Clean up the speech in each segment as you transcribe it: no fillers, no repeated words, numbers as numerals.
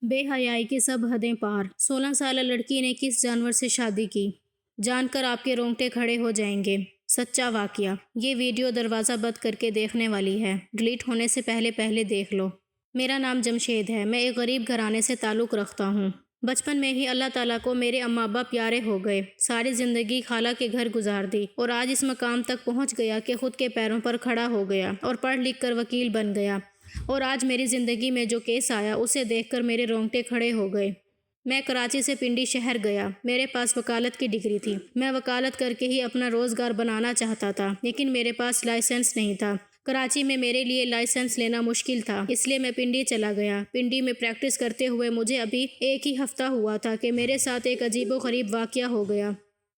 بے حیائی کی سب حدیں پار۔ 16 سالہ لڑکی نے کس جانور سے شادی کی؟ جان کر آپ کے رونگٹے کھڑے ہو جائیں گے۔ سچا واقعہ۔ یہ ویڈیو دروازہ بند کر کے دیکھنے والی ہے۔ ڈیلیٹ ہونے سے پہلے دیکھ لو۔ میرا نام جمشید ہے۔ میں ایک غریب گھرانے سے تعلق رکھتا ہوں۔ بچپن میں ہی اللہ تعالیٰ کو میرے اماں ابا پیارے ہو گئے۔ ساری زندگی خالہ کے گھر گزار دی اور آج اس مقام تک پہنچ گیا کہ خود کے پیروں پر کھڑا ہو گیا اور پڑھ لکھ کر وکیل بن گیا۔ اور آج میری زندگی میں جو کیس آیا اسے دیکھ کر میرے رونگٹے کھڑے ہو گئے۔ میں کراچی سے پنڈی شہر گیا۔ میرے پاس وکالت کی ڈگری تھی۔ میں وکالت کر کے ہی اپنا روزگار بنانا چاہتا تھا، لیکن میرے پاس لائسنس نہیں تھا۔ کراچی میں میرے لیے لائسنس لینا مشکل تھا، اس لیے میں پنڈی چلا گیا۔ پنڈی میں پریکٹس کرتے ہوئے مجھے ابھی 1 ہی ہفتہ ہوا تھا کہ میرے ساتھ ایک عجیب و غریب واقعہ ہو گیا،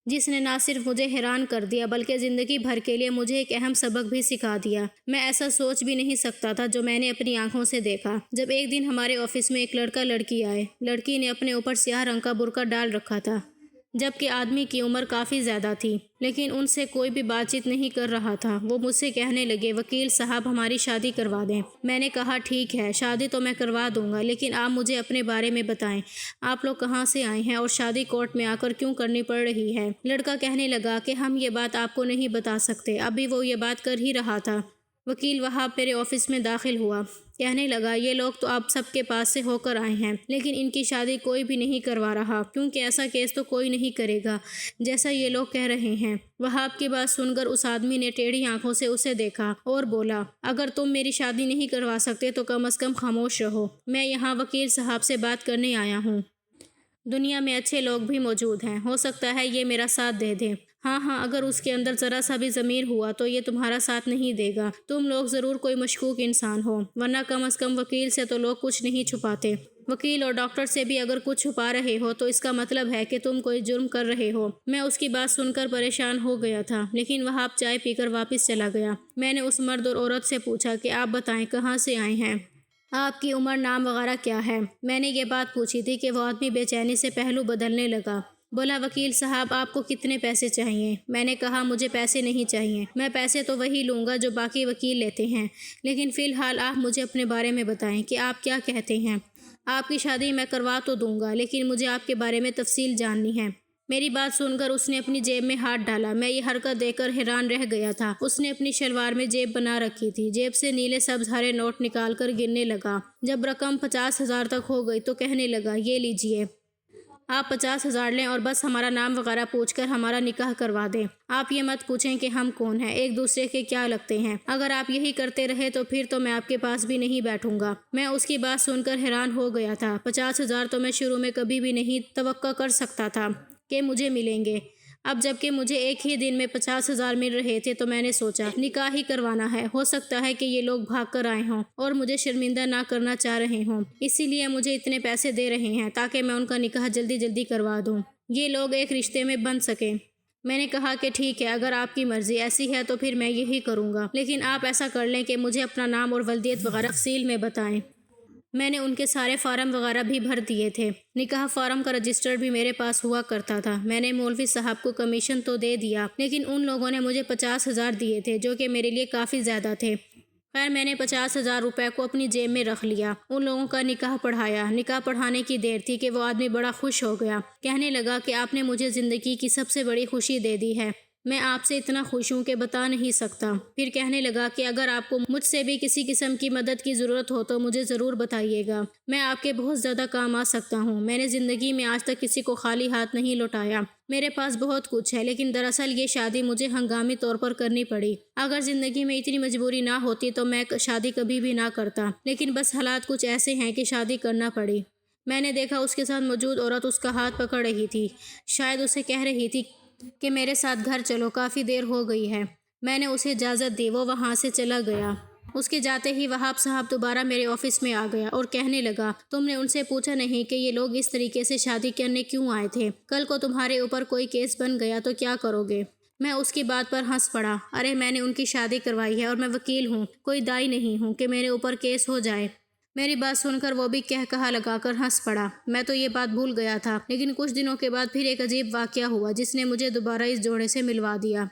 جس نے نہ صرف مجھے حیران کر دیا بلکہ زندگی بھر کے لیے مجھے ایک اہم سبق بھی سکھا دیا۔ میں ایسا سوچ بھی نہیں سکتا تھا جو میں نے اپنی آنکھوں سے دیکھا۔ جب ایک دن ہمارے آفس میں ایک لڑکا لڑکی آئے، لڑکی نے اپنے اوپر سیاہ رنگ کا برقع ڈال رکھا تھا، جبکہ آدمی کی عمر کافی زیادہ تھی، لیکن ان سے کوئی بھی بات چیت نہیں کر رہا تھا۔ وہ مجھ سے کہنے لگے، وکیل صاحب ہماری شادی کروا دیں۔ میں نے کہا ٹھیک ہے، شادی تو میں کروا دوں گا، لیکن آپ مجھے اپنے بارے میں بتائیں، آپ لوگ کہاں سے آئے ہیں اور شادی کورٹ میں آ کر کیوں کرنی پڑ رہی ہے؟ لڑکا کہنے لگا کہ ہم یہ بات آپ کو نہیں بتا سکتے۔ ابھی وہ یہ بات کر ہی رہا تھا، وکیل وہاب میرے آفس میں داخل ہوا۔ کہنے لگا، یہ لوگ تو آپ سب کے پاس سے ہو کر آئے ہیں، لیکن ان کی شادی کوئی بھی نہیں کروا رہا، کیونکہ ایسا کیس تو کوئی نہیں کرے گا جیسا یہ لوگ کہہ رہے ہیں۔ وہاب کی بات سن کر اس آدمی نے ٹیڑھی آنکھوں سے اسے دیکھا اور بولا، اگر تم میری شادی نہیں کروا سکتے تو کم از کم خاموش رہو۔ میں یہاں وکیل صاحب سے بات کرنے آیا ہوں۔ دنیا میں اچھے لوگ بھی موجود ہیں، ہو سکتا ہے یہ میرا ساتھ دے دیں۔ ہاں، اگر اس کے اندر ذرا سا بھی ضمیر ہوا تو یہ تمہارا ساتھ نہیں دے گا۔ تم لوگ ضرور کوئی مشکوک انسان ہو، ورنہ کم از کم وکیل سے تو لوگ کچھ نہیں چھپاتے۔ وکیل اور ڈاکٹر سے بھی اگر کچھ چھپا رہے ہو تو اس کا مطلب ہے کہ تم کوئی جرم کر رہے ہو۔ میں اس کی بات سن کر پریشان ہو گیا تھا، لیکن وہاب چائے پی کر واپس چلا گیا۔ میں نے اس مرد اور عورت سے پوچھا کہ آپ بتائیں کہاں سے آئے ہیں، آپ کی عمر، نام وغیرہ کیا ہے؟ میں نے یہ بات پوچھی تھی کہ وہ آدمی بے چینی سے پہلو بدلنے لگا۔ بولا، وکیل صاحب آپ کو کتنے پیسے چاہیے؟ میں نے کہا مجھے پیسے نہیں چاہیے، میں پیسے تو وہی لوں گا جو باقی وکیل لیتے ہیں، لیکن فی الحال آپ مجھے اپنے بارے میں بتائیں کہ آپ کیا کہتے ہیں۔ آپ کی شادی میں کروا تو دوں گا، لیکن مجھے آپ کے بارے میں تفصیل جاننی ہے۔ میری بات سن کر اس نے اپنی جیب میں ہاتھ ڈالا۔ میں یہ حرکت دیکھ کر حیران رہ گیا تھا۔ اس نے اپنی شلوار میں جیب بنا رکھی تھی، جیب سے نیلے سبز ہرے نوٹ نکال کر گننے لگا۔ جب رقم 50,000 تک ہو گئی تو کہنے لگا، یہ لیجئے، آپ 50,000 لیں اور بس ہمارا نام وغیرہ پوچھ کر ہمارا نکاح کروا دیں۔ آپ یہ مت پوچھیں کہ ہم کون ہیں، ایک دوسرے کے کیا لگتے ہیں۔ اگر آپ یہی کرتے رہے تو پھر تو میں آپ کے پاس بھی نہیں بیٹھوں گا۔ میں اس کی بات سن کر حیران ہو گیا تھا۔ 50,000 تو میں شروع میں کبھی بھی نہیں توقع کر سکتا تھا کہ مجھے ملیں گے۔ اب جب کہ مجھے ایک ہی دن میں 50,000 مل رہے تھے تو میں نے سوچا نکاح ہی کروانا ہے۔ ہو سکتا ہے کہ یہ لوگ بھاگ کر آئے ہوں اور مجھے شرمندہ نہ کرنا چاہ رہے ہوں، اسی لیے مجھے اتنے پیسے دے رہے ہیں تاکہ میں ان کا نکاح جلدی کروا دوں، یہ لوگ ایک رشتے میں بندھ سکیں۔ میں نے کہا کہ ٹھیک ہے، اگر آپ کی مرضی ایسی ہے تو پھر میں یہی کروں گا، لیکن آپ ایسا کر لیں کہ مجھے اپنا نام اور ولدیت وغیرہ تفصیل میں بتائیں۔ میں نے ان کے سارے فارم وغیرہ بھی بھر دیے تھے۔ نکاح فارم کا رجسٹر بھی میرے پاس ہوا کرتا تھا۔ میں نے مولوی صاحب کو کمیشن تو دے دیا، لیکن ان لوگوں نے مجھے 50,000 دیے تھے، جو کہ میرے لیے کافی زیادہ تھے۔ خیر، میں نے 50,000 روپے کو اپنی جیب میں رکھ لیا۔ ان لوگوں کا نکاح پڑھایا۔ نکاح پڑھانے کی دیر تھی کہ وہ آدمی بڑا خوش ہو گیا۔ کہنے لگا کہ آپ نے مجھے زندگی کی سب سے بڑی خوشی دے دی ہے، میں آپ سے اتنا خوش ہوں کہ بتا نہیں سکتا۔ پھر کہنے لگا کہ اگر آپ کو مجھ سے بھی کسی قسم کی مدد کی ضرورت ہو تو مجھے ضرور بتائیے گا، میں آپ کے بہت زیادہ کام آ سکتا ہوں۔ میں نے زندگی میں آج تک کسی کو خالی ہاتھ نہیں لوٹایا، میرے پاس بہت کچھ ہے، لیکن دراصل یہ شادی مجھے ہنگامی طور پر کرنی پڑی۔ اگر زندگی میں اتنی مجبوری نہ ہوتی تو میں شادی کبھی بھی نہ کرتا، لیکن بس حالات کچھ ایسے ہیں کہ شادی کرنا پڑی۔ میں نے دیکھا اس کے ساتھ موجود عورت اس کا ہاتھ پکڑ رہی تھی، شاید اسے کہہ رہی تھی کہ میرے ساتھ گھر چلو، کافی دیر ہو گئی ہے۔ میں نے اسے اجازت دی، وہ وہاں سے چلا گیا۔ اس کے جاتے ہی وہاب صاحب دوبارہ میرے آفس میں آ گیا اور کہنے لگا، تم نے ان سے پوچھا نہیں کہ یہ لوگ اس طریقے سے شادی کرنے کیوں آئے تھے؟ کل کو تمہارے اوپر کوئی کیس بن گیا تو کیا کرو گے؟ میں اس کی بات پر ہنس پڑا۔ ارے میں نے ان کی شادی کروائی ہے اور میں وکیل ہوں، کوئی دائی نہیں ہوں کہ میرے اوپر کیس ہو جائے۔ میری بات سن کر وہ بھی کہا لگا کر ہنس پڑا۔ میں تو یہ بات بھول گیا تھا، لیکن کچھ دنوں کے بعد پھر ایک عجیب واقعہ ہوا جس نے مجھے دوبارہ اس جوڑے سے ملوا دیا۔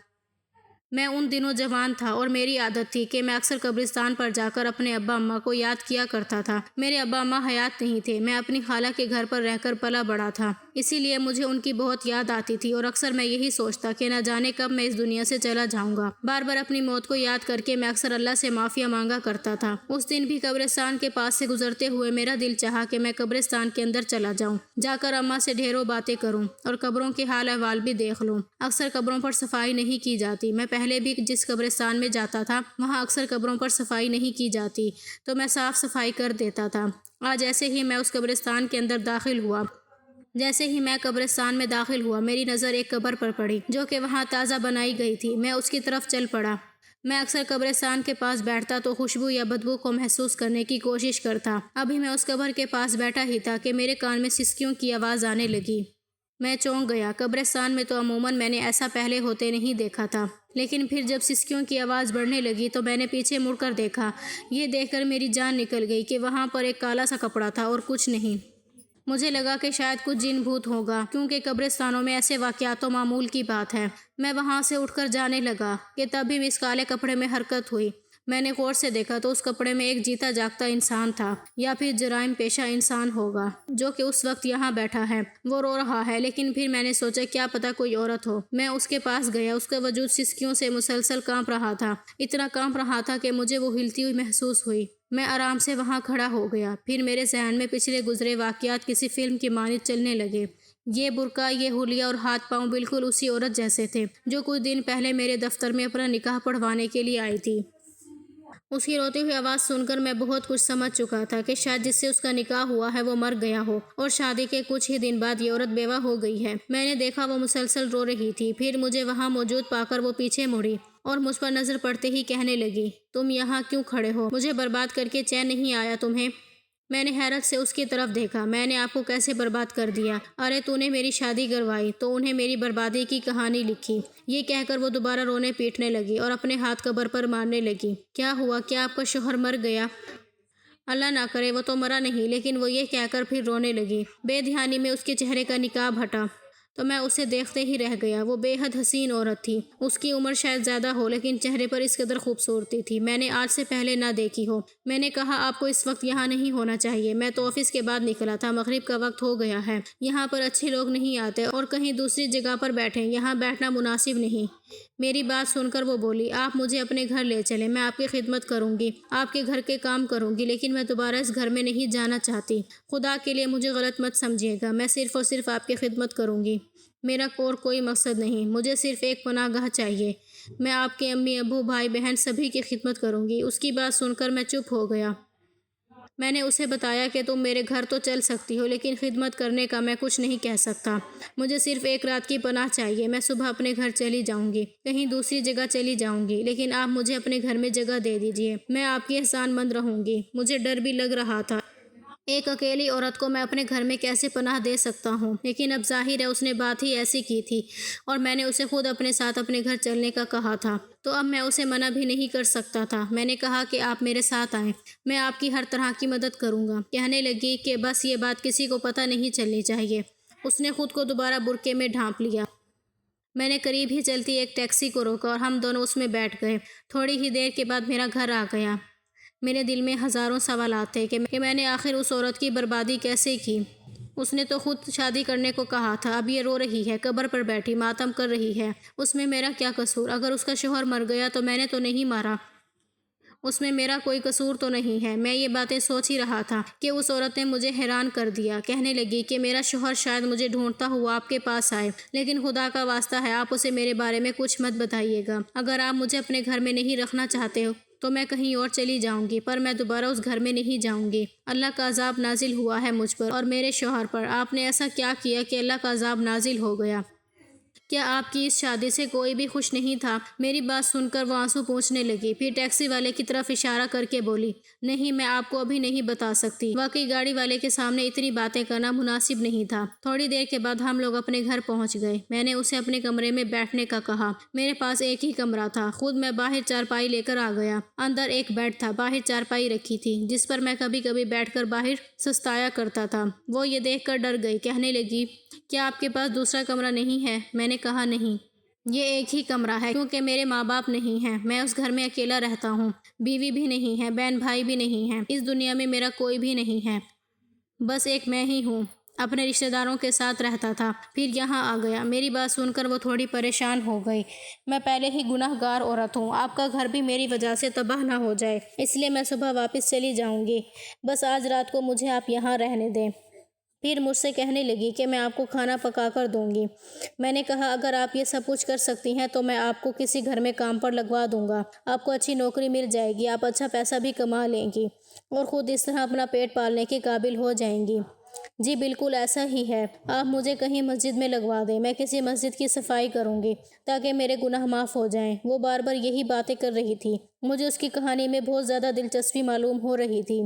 میں ان دنوں جوان تھا اور میری عادت تھی کہ میں اکثر قبرستان پر جا کر اپنے ابا اماں کو یاد کیا کرتا تھا۔ میرے ابا اماں حیات نہیں تھے، میں اپنی خالہ کے گھر پر رہ کر پلا بڑا تھا، اسی لیے مجھے ان کی بہت یاد آتی تھی اور اکثر میں یہی سوچتا کہ نہ جانے کب میں اس دنیا سے چلا جاؤں گا۔ بار بار اپنی موت کو یاد کر کے میں اکثر اللہ سے معافیا مانگا کرتا تھا۔ اس دن بھی قبرستان کے پاس سے گزرتے ہوئے میرا دل چاہا کہ میں قبرستان کے اندر چلا جاؤں، جا کر اماں سے ڈھیروں باتیں کروں اور قبروں کے حال احوال بھی دیکھ لوں۔ اکثر قبروں پر صفائی نہیں کی جاتی، میں پہلے بھی جس قبرستان میں جاتا تھا وہاں اکثر قبروں پر صفائی نہیں کی جاتی تو میں صاف صفائی کر دیتا تھا۔ آج ایسے ہی میں اس قبرستان کے اندر داخل ہوا، جیسے ہی میں قبرستان میں داخل ہوا میری نظر ایک قبر پر پڑی جو کہ وہاں تازہ بنائی گئی تھی۔ میں اس کی طرف چل پڑا۔ میں اکثر قبرستان کے پاس بیٹھتا تو خوشبو یا بدبو کو محسوس کرنے کی کوشش کرتا۔ ابھی میں اس قبر کے پاس بیٹھا ہی تھا کہ میرے کان میں سسکیوں کی آواز آنے لگی۔ میں چونک گیا۔ قبرستان میں تو عموماً میں نے ایسا پہلے ہوتے نہیں دیکھا تھا، لیکن پھر جب سسکیوں کی آواز بڑھنے لگی تو میں نے پیچھے مڑ کر دیکھا۔ یہ دیکھ کر میری جان نکل گئی کہ وہاں پر ایک کالا سا کپڑا تھا اور کچھ نہیں۔ مجھے لگا کہ شاید کچھ جن بھوت ہوگا، کیونکہ قبرستانوں میں ایسے واقعات تو معمول کی بات ہے۔ میں وہاں سے اٹھ کر جانے لگا کہ تبھی اس کالے کپڑے میں حرکت ہوئی۔ میں نے غور سے دیکھا تو اس کپڑے میں ایک جیتا جاگتا انسان تھا، یا پھر جرائم پیشہ انسان ہوگا جو کہ اس وقت یہاں بیٹھا ہے۔ وہ رو رہا ہے، لیکن پھر میں نے سوچا کیا پتہ کوئی عورت ہو۔ میں اس کے پاس گیا۔ اس کا وجود سسکیوں سے مسلسل کانپ رہا تھا، اتنا کانپ رہا تھا کہ مجھے وہ ہلتی ہوئی محسوس ہوئی۔ میں آرام سے وہاں کھڑا ہو گیا۔ پھر میرے ذہن میں پچھلے گزرے واقعات کسی فلم کی مانند چلنے لگے۔ یہ برقع، یہ حلیہ اور ہاتھ پاؤں بالکل اسی عورت جیسے تھے جو کچھ دن پہلے میرے دفتر میں اپنا نکاح پڑھوانے کے لیے آئی تھی۔ اس کی روتی ہوئی آواز سن کر میں بہت کچھ سمجھ چکا تھا کہ شاید جس سے اس کا نکاح ہوا ہے وہ مر گیا ہو اور شادی کے کچھ ہی دن بعد یہ عورت بیوہ ہو گئی ہے۔ میں نے دیکھا وہ مسلسل رو رہی تھی۔ پھر مجھے وہاں موجود پا کر وہ پیچھے مڑی اور مجھ پر نظر پڑتے ہی کہنے لگی، تم یہاں کیوں کھڑے ہو؟ مجھے برباد کر کے چین نہیں آیا تمہیں؟ میں نے حیرت سے اس کی طرف دیکھا۔ میں نے آپ کو کیسے برباد کر دیا؟ ارے تو نے میری شادی کروائی تو انہیں میری بربادی کی کہانی لکھی۔ یہ کہہ کر وہ دوبارہ رونے پیٹنے لگی اور اپنے ہاتھ قبر پر مارنے لگی۔ کیا ہوا؟ کیا آپ کا شوہر مر گیا؟ اللہ نہ کرے، وہ تو مرا نہیں، لیکن وہ یہ کہہ کر پھر رونے لگی۔ بے دھیانی میں اس کے چہرے کا نقاب ہٹا تو میں اسے دیکھتے ہی رہ گیا۔ وہ بے حد حسین عورت تھی۔ اس کی عمر شاید زیادہ ہو، لیکن چہرے پر اس قدر خوبصورتی تھی میں نے آج سے پہلے نہ دیکھی ہو۔ میں نے کہا، آپ کو اس وقت یہاں نہیں ہونا چاہیے۔ میں تو آفس کے بعد نکلا تھا، مغرب کا وقت ہو گیا ہے، یہاں پر اچھے لوگ نہیں آتے اور کہیں دوسری جگہ پر بیٹھیں، یہاں بیٹھنا مناسب نہیں۔ میری بات سن کر وہ بولی، آپ مجھے اپنے گھر لے چلیں، میں آپ کی خدمت کروں گی، آپ کے گھر کے کام کروں گی، لیکن میں دوبارہ اس گھر میں نہیں جانا چاہتی۔ خدا کے لیے مجھے غلط مت سمجھیے گا، میں صرف اور صرف آپ کی خدمت کروں گی۔ میرا اور کوئی مقصد نہیں، مجھے صرف ایک پناہ گاہ چاہیے۔ میں آپ کے امی ابو بھائی بہن سبھی کی خدمت کروں گی۔ اس کی بات سن کر میں چپ ہو گیا۔ میں نے اسے بتایا کہ تم میرے گھر تو چل سکتی ہو، لیکن خدمت کرنے کا میں کچھ نہیں کہہ سکتا۔ مجھے صرف ایک رات کی پناہ چاہیے۔ میں صبح اپنے گھر چلی جاؤں گی، کہیں دوسری جگہ چلی جاؤں گی، لیکن آپ مجھے اپنے گھر میں جگہ دے دیجیے۔ میں آپ کی احسان مند رہوں گی۔ مجھے ڈر بھی لگ رہا تھا، ایک اکیلی عورت کو میں اپنے گھر میں کیسے پناہ دے سکتا ہوں، لیکن اب ظاہر ہے اس نے بات ہی ایسی کی تھی اور میں نے اسے خود اپنے ساتھ اپنے گھر چلنے کا کہا تھا، تو اب میں اسے منع بھی نہیں کر سکتا تھا۔ میں نے کہا کہ آپ میرے ساتھ آئیں، میں آپ کی ہر طرح کی مدد کروں گا۔ کہنے لگی کہ بس یہ بات کسی کو پتہ نہیں چلنی چاہیے۔ اس نے خود کو دوبارہ برقعے میں ڈھانپ لیا۔ میں نے قریب ہی چلتی ایک ٹیکسی کو روکا اور ہم دونوں اس میں بیٹھ گئے۔ تھوڑی ہی دیر کے بعد میرا گھر آ گیا۔ میرے دل میں ہزاروں سوالات تھے کہ میں نے آخر اس عورت کی بربادی کیسے کی۔ اس نے تو خود شادی کرنے کو کہا تھا، اب یہ رو رہی ہے، قبر پر بیٹھی ماتم کر رہی ہے۔ اس میں میرا کیا قصور؟ اگر اس کا شوہر مر گیا تو میں نے تو نہیں مارا، اس میں میرا کوئی قصور تو نہیں ہے۔ میں یہ باتیں سوچ ہی رہا تھا کہ اس عورت نے مجھے حیران کر دیا۔ کہنے لگی کہ میرا شوہر شاید مجھے ڈھونڈتا ہوا آپ کے پاس آئے، لیکن خدا کا واسطہ ہے آپ اسے میرے بارے میں کچھ مت بتائیے گا۔ اگر آپ مجھے اپنے گھر میں نہیں رکھنا چاہتے ہو تو میں کہیں اور چلی جاؤں گی، پر میں دوبارہ اس گھر میں نہیں جاؤں گی۔ اللہ کا عذاب نازل ہوا ہے مجھ پر اور میرے شوہر پر۔ آپ نے ایسا کیا کیا کہ اللہ کا عذاب نازل ہو گیا؟ کیا آپ کی اس شادی سے کوئی بھی خوش نہیں تھا؟ میری بات سن کر وہ آنسو پونچھنے لگی، پھر ٹیکسی والے کی طرف اشارہ کر کے بولی، نہیں، میں آپ کو ابھی نہیں بتا سکتی۔ واقعی گاڑی والے کے سامنے اتنی باتیں کرنا مناسب نہیں تھا۔ تھوڑی دیر کے بعد ہم لوگ اپنے گھر پہنچ گئے۔ میں نے اسے اپنے کمرے میں بیٹھنے کا کہا۔ میرے پاس ایک ہی کمرہ تھا، خود میں باہر چارپائی لے کر آ گیا۔ اندر ایک بیڈ تھا، باہر چارپائی رکھی تھی جس پر میں کبھی کبھی بیٹھ کر باہر سستایا کرتا تھا۔ وہ یہ دیکھ کر ڈر گئی، کہنے لگی، کیا آپ کے پاس دوسرا کمرہ نہیں ہے؟ میں نے کہا نہیں۔ یہ ایک ہی کمرہ ہے کیونکہ میرے ماں باپ نہیں ہیں، میں اس گھر میں اکیلا رہتا ہوں، بیوی بھی نہیں ہے، بہن بھائی بھی نہیں ہیں، اس دنیا میں میرا کوئی بھی نہیں ہے، بس ایک میں ہی ہوں۔ اپنے رشتہ داروں کے ساتھ رہتا تھا، پھر یہاں آ گیا۔ میری بات سن کر وہ تھوڑی پریشان ہو گئی۔ میں پہلے ہی گناہ گار عورت ہوں، آپ کا گھر بھی میری وجہ سے تباہ نہ ہو جائے، اس لیے میں صبح واپس چلی جاؤں گی، بس آج رات کو مجھے آپ یہاں رہنے دیں۔ پھر مجھ سے کہنے لگی کہ میں آپ کو کھانا پکا کر دوں گی۔ میں نے کہا اگر آپ یہ سب کچھ کر سکتی ہیں تو میں آپ کو کسی گھر میں کام پر لگوا دوں گا، آپ کو اچھی نوکری مل جائے گی، آپ اچھا پیسہ بھی کما لیں گی اور خود اس طرح اپنا پیٹ پالنے کے قابل ہو جائیں گی۔ جی بالکل ایسا ہی ہے، آپ مجھے کہیں مسجد میں لگوا دیں، میں کسی مسجد کی صفائی کروں گی تاکہ میرے گناہ معاف ہو جائیں۔ وہ بار بار یہی باتیں کر رہی تھی۔ مجھے اس کی کہانی میں بہت زیادہ دلچسپی معلوم ہو رہی تھی۔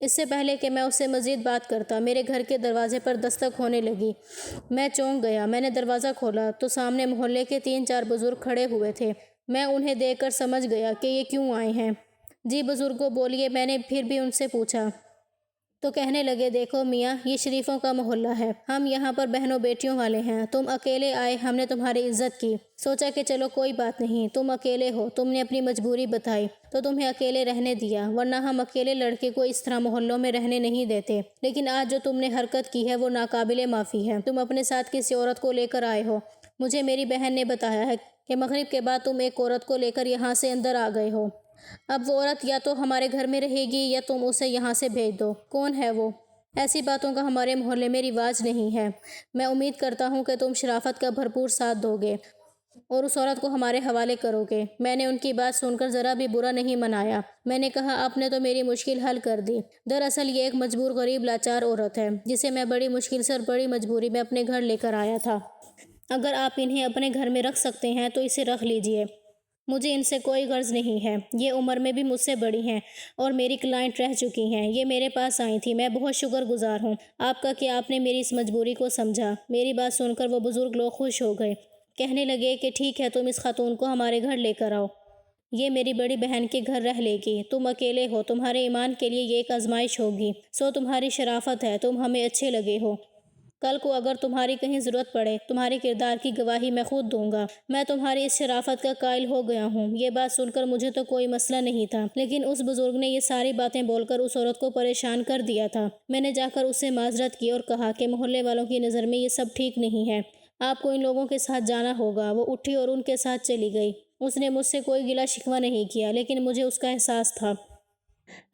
اس سے پہلے کہ میں اس سے مزید بات کرتا، میرے گھر کے دروازے پر دستک ہونے لگی۔ میں چونک گیا۔ میں نے دروازہ کھولا تو سامنے محلے کے 3-4 بزرگ کھڑے ہوئے تھے۔ میں انہیں دیکھ کر سمجھ گیا کہ یہ کیوں آئے ہیں۔ جی بزرگوں بولیے، میں نے پھر بھی ان سے پوچھا تو کہنے لگے دیکھو میاں، یہ شریفوں کا محلہ ہے، ہم یہاں پر بہنوں بیٹیوں والے ہیں، تم اکیلے آئے، ہم نے تمہاری عزت کی، سوچا کہ چلو کوئی بات نہیں، تم اکیلے ہو، تم نے اپنی مجبوری بتائی تو تمہیں اکیلے رہنے دیا، ورنہ ہم اکیلے لڑکے کو اس طرح محلوں میں رہنے نہیں دیتے، لیکن آج جو تم نے حرکت کی ہے وہ ناقابل معافی ہے، تم اپنے ساتھ کسی عورت کو لے کر آئے ہو، مجھے میری بہن نے بتایا ہے کہ مغرب کے بعد تم ایک عورت کو لے کر یہاں سے اندر آ گئے ہو، اب وہ عورت یا تو ہمارے گھر میں رہے گی یا تم اسے یہاں سے بھیج دو، کون ہے وہ؟ ایسی باتوں کا ہمارے محلے میں رواج نہیں ہے، میں امید کرتا ہوں کہ تم شرافت کا بھرپور ساتھ دو گے اور اس عورت کو ہمارے حوالے کرو گے۔ میں نے ان کی بات سن کر ذرا بھی برا نہیں منایا۔ میں نے کہا آپ نے تو میری مشکل حل کر دی، دراصل یہ ایک مجبور غریب لاچار عورت ہے جسے میں بڑی مشکل سے اور بڑی مجبوری میں اپنے گھر لے کر آیا تھا، اگر آپ انہیں اپنے گھر میں رکھ سکتے ہیں تو اسے رکھ لیجئے، مجھے ان سے کوئی غرض نہیں ہے، یہ عمر میں بھی مجھ سے بڑی ہیں اور میری کلائنٹ رہ چکی ہیں، یہ میرے پاس آئی تھی، میں بہت شکر گزار ہوں آپ کا کہ آپ نے میری اس مجبوری کو سمجھا۔ میری بات سن کر وہ بزرگ لوگ خوش ہو گئے، کہنے لگے کہ ٹھیک ہے، تم اس خاتون کو ہمارے گھر لے کر آؤ، یہ میری بڑی بہن کے گھر رہ لے گی، تم اکیلے ہو، تمہارے ایمان کے لیے یہ ایک آزمائش ہوگی، سو تمہاری شرافت ہے، تم ہمیں اچھے لگے ہو، کل کو اگر تمہاری کہیں ضرورت پڑے تمہارے کردار کی گواہی میں خود دوں گا، میں تمہاری اس شرافت کا قائل ہو گیا ہوں۔ یہ بات سن کر مجھے تو کوئی مسئلہ نہیں تھا، لیکن اس بزرگ نے یہ ساری باتیں بول کر اس عورت کو پریشان کر دیا تھا۔ میں نے جا کر اس سے معذرت کی اور کہا کہ محلے والوں کی نظر میں یہ سب ٹھیک نہیں ہے، آپ کو ان لوگوں کے ساتھ جانا ہوگا۔ وہ اٹھی اور ان کے ساتھ چلی گئی۔ اس نے مجھ سے کوئی گلہ شکوہ نہیں کیا، لیکن مجھے اس کا احساس تھا۔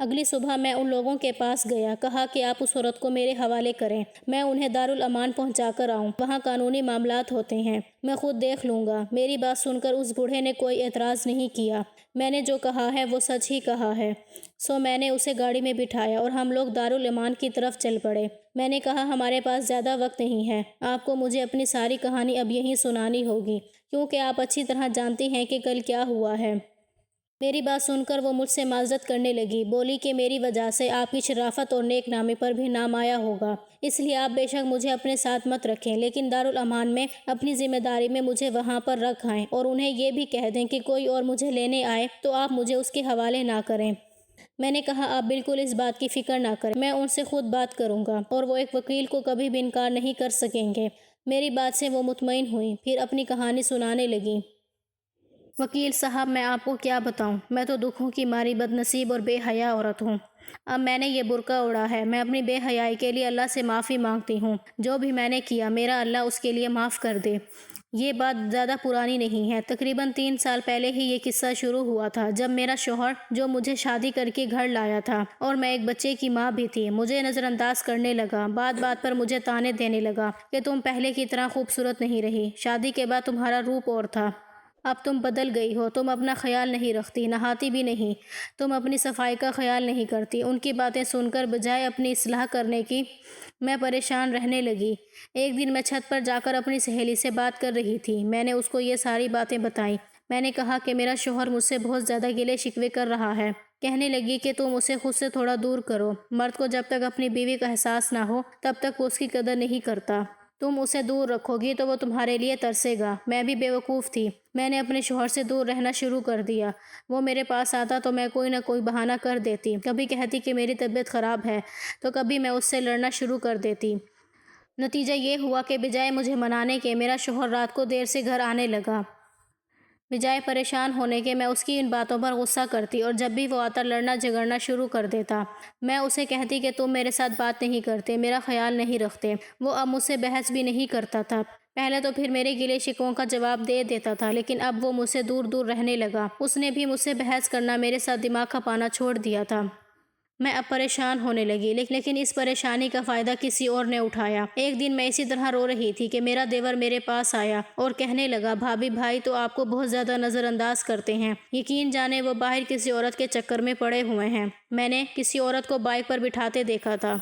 اگلی صبح میں ان لوگوں کے پاس گیا، کہا کہ آپ اس عورت کو میرے حوالے کریں، میں انہیں دارالامان پہنچا کر آؤں، وہاں قانونی معاملات ہوتے ہیں، میں خود دیکھ لوں گا۔ میری بات سن کر اس بوڑھے نے کوئی اعتراض نہیں کیا۔ میں نے جو کہا ہے وہ سچ ہی کہا ہے، سو میں نے اسے گاڑی میں بٹھایا اور ہم لوگ دارالامان کی طرف چل پڑے۔ میں نے کہا ہمارے پاس زیادہ وقت نہیں ہے، آپ کو مجھے اپنی ساری کہانی اب یہیں سنانی ہوگی، کیونکہ آپ اچھی طرح جانتی ہیں کہ کل کیا ہوا ہے۔ میری بات سن کر وہ مجھ سے معذرت کرنے لگی، بولی کہ میری وجہ سے آپ کی شرافت اور نیک نامی پر بھی نام آیا ہوگا، اس لیے آپ بے شک مجھے اپنے ساتھ مت رکھیں، لیکن دارالامان میں اپنی ذمہ داری میں مجھے وہاں پر رکھ آئیں اور انہیں یہ بھی کہہ دیں کہ کوئی اور مجھے لینے آئے تو آپ مجھے اس کے حوالے نہ کریں۔ میں نے کہا آپ بالکل اس بات کی فکر نہ کریں، میں ان سے خود بات کروں گا اور وہ ایک وکیل کو کبھی بھی انکار نہیں کر سکیں گے۔ میری بات سے وہ مطمئن ہوئی، پھر اپنی کہانی سنانے لگی۔ وکیل صاحب میں آپ کو کیا بتاؤں، میں تو دکھوں کی ماری بد نصیب اور بے حیا عورت ہوں۔ اب میں نے یہ برقع اوڑھا ہے، میں اپنی بے حیائی کے لیے اللہ سے معافی مانگتی ہوں، جو بھی میں نے کیا میرا اللہ اس کے لیے معاف کر دے۔ یہ بات زیادہ پرانی نہیں ہے، تقریباً 3 سال پہلے ہی یہ قصہ شروع ہوا تھا، جب میرا شوہر جو مجھے شادی کر کے گھر لایا تھا اور میں ایک بچے کی ماں بھی تھی، مجھے نظر انداز کرنے لگا، بات بات پر مجھے طعنے دینے لگا کہ تم پہلے کی طرح خوبصورت نہیں رہی، شادی کے بعد تمہارا روپ اور تھا، اب تم بدل گئی ہو، تم اپنا خیال نہیں رکھتی، نہاتی بھی نہیں، تم اپنی صفائی کا خیال نہیں کرتی۔ ان کی باتیں سن کر بجائے اپنی اصلاح کرنے کی میں پریشان رہنے لگی۔ ایک دن میں چھت پر جا کر اپنی سہیلی سے بات کر رہی تھی، میں نے اس کو یہ ساری باتیں بتائیں۔ میں نے کہا کہ میرا شوہر مجھ سے بہت زیادہ گلے شکوے کر رہا ہے۔ کہنے لگی کہ تم اسے خود سے تھوڑا دور کرو، مرد کو جب تک اپنی بیوی کا احساس نہ ہو تب تک وہ اس کی قدر نہیں کرتا، تم اسے دور رکھو گی تو وہ تمہارے لیے ترسے گا۔ میں بھی بے وقوف تھی، میں نے اپنے شوہر سے دور رہنا شروع کر دیا، وہ میرے پاس آتا تو میں کوئی نہ کوئی بہانہ کر دیتی، کبھی کہتی کہ میری طبیعت خراب ہے تو کبھی میں اس سے لڑنا شروع کر دیتی۔ نتیجہ یہ ہوا کہ بجائے مجھے منانے کے میرا شوہر رات کو دیر سے گھر آنے لگا۔ بجائے پریشان ہونے کے میں اس کی ان باتوں پر غصہ کرتی اور جب بھی وہ آتا لڑنا جھگڑنا شروع کر دیتا۔ میں اسے کہتی کہ تم میرے ساتھ بات نہیں کرتے، میرا خیال نہیں رکھتے۔ وہ اب مجھ سے بحث بھی نہیں کرتا تھا۔ پہلے تو پھر میرے گلے شکووں کا جواب دے دیتا تھا، لیکن اب وہ مجھ سے دور دور رہنے لگا۔ اس نے بھی مجھ سے بحث کرنا، میرے ساتھ دماغ کھپانا چھوڑ دیا تھا۔ میں اب پریشان ہونے لگی، لیکن اس پریشانی کا فائدہ کسی اور نے اٹھایا۔ ایک دن میں اسی طرح رو رہی تھی کہ میرا دیور میرے پاس آیا اور کہنے لگا، بھابھی بھائی تو آپ کو بہت زیادہ نظر انداز کرتے ہیں، یقین جانے وہ باہر کسی عورت کے چکر میں پڑے ہوئے ہیں۔ میں نے کسی عورت کو بائک پر بٹھاتے دیکھا تھا۔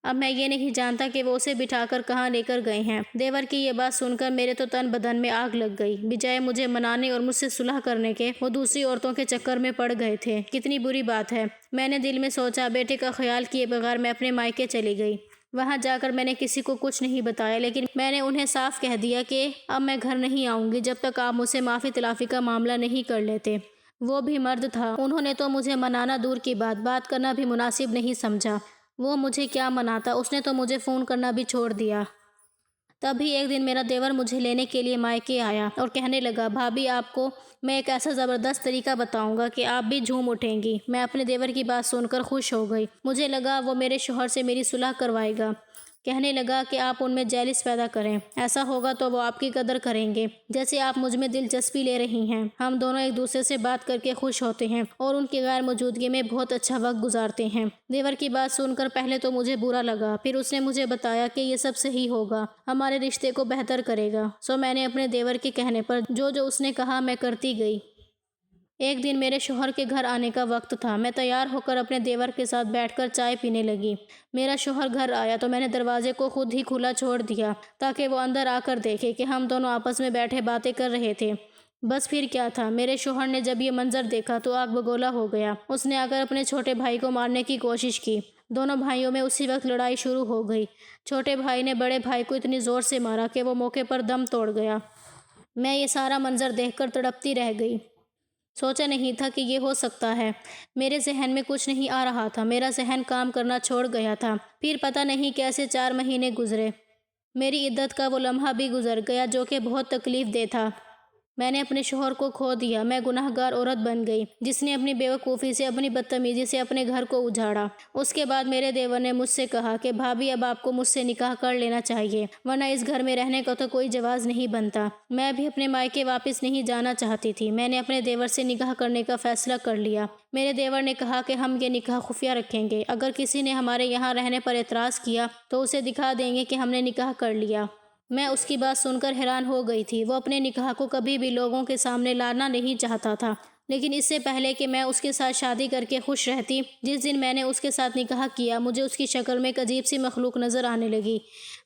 اب میں یہ نہیں جانتا کہ وہ اسے بٹھا کر کہاں لے کر گئے ہیں۔ دیور کی یہ بات سن کر میرے تو تن بدن میں آگ لگ گئی۔ بجائے مجھے منانے اور مجھ سے صلح کرنے کے وہ دوسری عورتوں کے چکر میں پڑ گئے تھے۔ کتنی بری بات ہے۔ میں نے دل میں سوچا، بیٹے کا خیال کیے بغیر میں اپنے مائکے چلی گئی۔ وہاں جا کر میں نے کسی کو کچھ نہیں بتایا، لیکن میں نے انہیں صاف کہہ دیا کہ اب میں گھر نہیں آؤں گی جب تک آپ مجھ سے معافی تلافی کا معاملہ نہیں کر لیتے۔ وہ بھی مرد تھا، انہوں نے تو مجھے منانا دور کی بات کرنا بھی مناسب نہیں سمجھا۔ وہ مجھے کیا مناتا، اس نے تو مجھے فون کرنا بھی چھوڑ دیا۔ تبھی ایک دن میرا دیور مجھے لینے کے لیے مائکے آیا اور کہنے لگا، بھابھی آپ کو میں ایک ایسا زبردست طریقہ بتاؤں گا کہ آپ بھی جھوم اٹھیں گی۔ میں اپنے دیور کی بات سن کر خوش ہو گئی۔ مجھے لگا وہ میرے شوہر سے میری صلح کروائے گا۔ کہنے لگا کہ آپ ان میں جیلس پیدا کریں، ایسا ہوگا تو وہ آپ کی قدر کریں گے جیسے آپ مجھ میں دلچسپی لے رہی ہیں۔ ہم دونوں ایک دوسرے سے بات کر کے خوش ہوتے ہیں اور ان کی غیر موجودگی میں بہت اچھا وقت گزارتے ہیں۔ دیور کی بات سن کر پہلے تو مجھے برا لگا، پھر اس نے مجھے بتایا کہ یہ سب صحیح ہوگا، ہمارے رشتے کو بہتر کرے گا۔ سو میں نے اپنے دیور کے کہنے پر جو اس نے کہا میں کرتی گئی۔ ایک دن میرے شوہر کے گھر آنے کا وقت تھا۔ میں تیار ہو کر اپنے دیور کے ساتھ بیٹھ کر چائے پینے لگی۔ میرا شوہر گھر آیا تو میں نے دروازے کو خود ہی کھلا چھوڑ دیا تاکہ وہ اندر آ کر دیکھے کہ ہم دونوں آپس میں بیٹھے باتیں کر رہے تھے۔ بس پھر کیا تھا، میرے شوہر نے جب یہ منظر دیکھا تو آگ بگولا ہو گیا۔ اس نے آ کر اپنے چھوٹے بھائی کو مارنے کی کوشش کی۔ دونوں بھائیوں میں اسی وقت لڑائی شروع ہو گئی۔ چھوٹے بھائی نے بڑے بھائی کو اتنی زور سے مارا کہ وہ موقع پر دم توڑ گیا۔ میں یہ سارا منظر دیکھ کر تڑپتی رہ گئی۔ سوچا نہیں تھا کہ یہ ہو سکتا ہے۔ میرے ذہن میں کچھ نہیں آ رہا تھا، میرا ذہن کام کرنا چھوڑ گیا تھا۔ پھر پتہ نہیں کیسے 4 مہینے گزرے۔ میری عدت کا وہ لمحہ بھی گزر گیا جو کہ بہت تکلیف دہ تھا۔ میں نے اپنے شوہر کو کھو دیا۔ میں گناہ گار عورت بن گئی جس نے اپنی بیوقوفی سے، اپنی بدتمیزی سے اپنے گھر کو اجاڑا۔ اس کے بعد میرے دیور نے مجھ سے کہا کہ بھابھی اب آپ کو مجھ سے نکاح کر لینا چاہیے، ورنہ اس گھر میں رہنے کا تو کوئی جواز نہیں بنتا۔ میں بھی اپنے مائکے واپس نہیں جانا چاہتی تھی۔ میں نے اپنے دیور سے نکاح کرنے کا فیصلہ کر لیا۔ میرے دیور نے کہا کہ ہم یہ نکاح خفیہ رکھیں گے۔ اگر کسی نے ہمارے یہاں رہنے پر اعتراض کیا تو اسے دکھا دیں گے کہ ہم نے نکاح کر لیا۔ میں اس کی بات سن کر حیران ہو گئی تھی۔ وہ اپنے نکاح کو کبھی بھی لوگوں کے سامنے لانا نہیں چاہتا تھا، لیکن اس سے پہلے کہ میں اس کے ساتھ شادی کر کے خوش رہتی، جس دن میں نے اس کے ساتھ نکاح کیا مجھے اس کی شکل میں ایک عجیب سی مخلوق نظر آنے لگی۔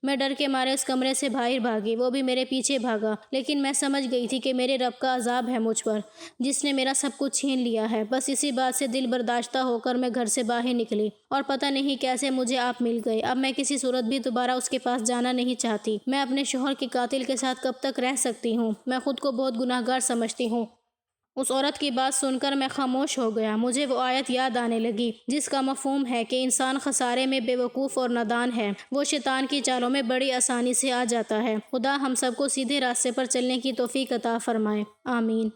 میں ڈر کے مارے اس کمرے سے باہر بھاگی، وہ بھی میرے پیچھے بھاگا، لیکن میں سمجھ گئی تھی کہ میرے رب کا عذاب ہے مجھ پر، جس نے میرا سب کچھ چھین لیا ہے۔ بس اسی بات سے دل برداشتہ ہو کر میں گھر سے باہر نکلی اور پتہ نہیں کیسے مجھے آپ مل گئے۔ اب میں کسی صورت بھی دوبارہ اس کے پاس جانا نہیں چاہتی۔ میں اپنے شوہر کے قاتل کے ساتھ کب تک رہ سکتی ہوں؟ میں خود کو بہت گناہ گار سمجھتی ہوں۔ اس عورت کی بات سن کر میں خاموش ہو گیا۔ مجھے وہ آیت یاد آنے لگی جس کا مفہوم ہے کہ انسان خسارے میں بے وقوف اور نادان ہے، وہ شیطان کی چالوں میں بڑی آسانی سے آ جاتا ہے۔ خدا ہم سب کو سیدھے راستے پر چلنے کی توفیق عطا فرمائے، آمین۔